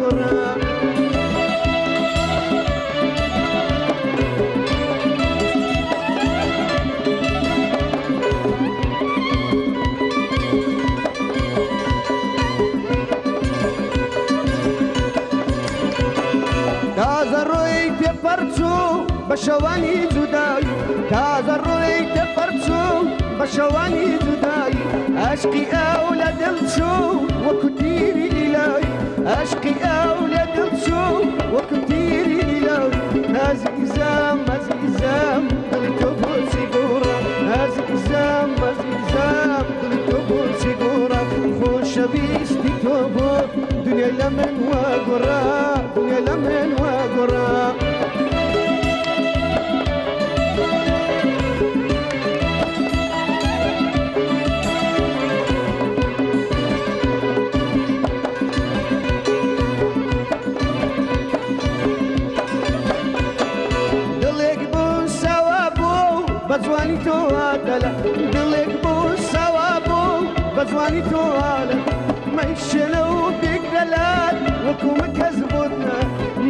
وقرا تازه روی تپرچو بشوانی جدایی تازه روی تپرچو بشوانی جدایی عشقی اولاد دلچو و کتیری الهی عشقی اولاد دلچو و کتیری الهی عزیزم عزیزم دل تو بود سیگورا عزیزم عزیزم دل تو بود سیگورا خوش بیستی تو بود دنیا لمن و قرا دنیا لمن و قرا بزوانی تو عدلا دلك بو سوابو بزوانی تو عدلا ما يشلو بيك دلات وكم كذبتنا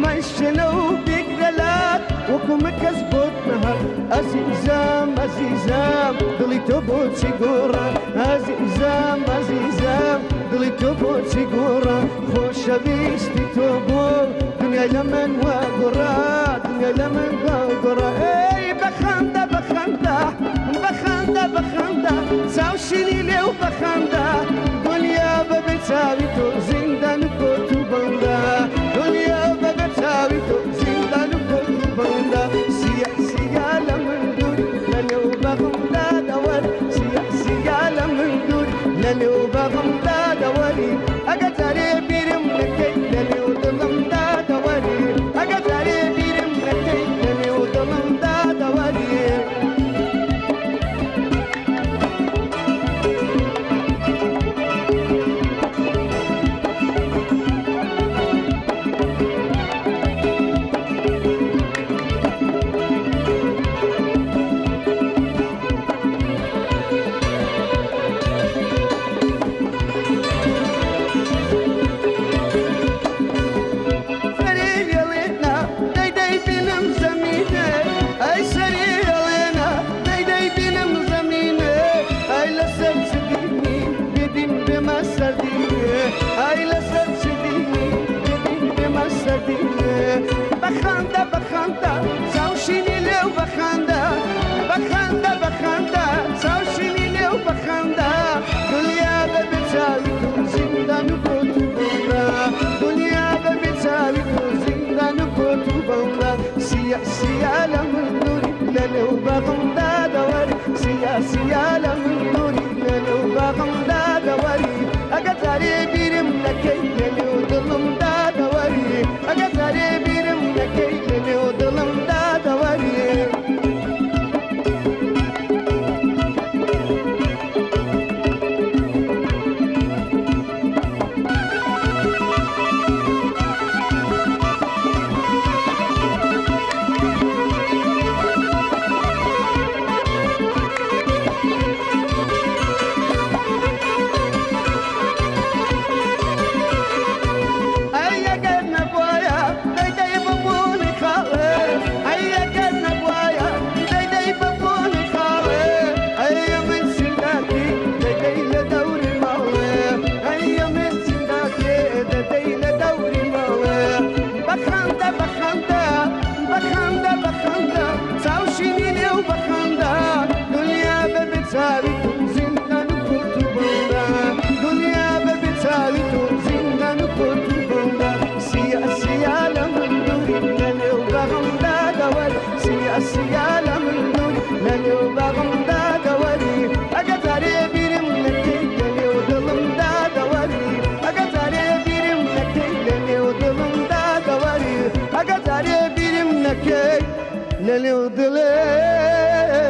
ما يشلو بيك دلات وكم كذبتنا عزيزام عزيزام دلي تبوت سيجورا عزيزام عزيزام دلي تبوت سيجورا خوش بيستي تبوت دنيا لمن وقرا دنيا لمن وقرا اي بخنده بخنده بخنده بخنده ساوشيني لو بخنده دنيا ببتساوي تو زندان كوتو بنده دنيا ببتساوي تو زندان كوتو بنده سيا لمن دوري لنو بغمده دوري سيا لمن دوري لنو بغمده دوري اقتري بيرم لكي لنو ضمده دوري اقتري بيرم لكي لنو ضمده دوري بخنده بخنده ساوشيني لو بخنده بخنده بخنده ساوشيني لو بخنده دنيا ببتساوي تو زندان كوتو بنده دنيا ببتساوي تو زندان كوتو بنده سيا لمن دوري للو بغمده دوري سيا لمن دوري للو بغمده دوري اقتري بيرم لكي للو ظلمده دوري اقتري بيرم لكي للو ظلمده دوري سيا لمن دوري للو بغمده دوري اقتري بيرم لكي للو ظلمده دوري اقتري بيرم لكي للو ظلمده دوري اقتري بيرم لكي للو ظلمده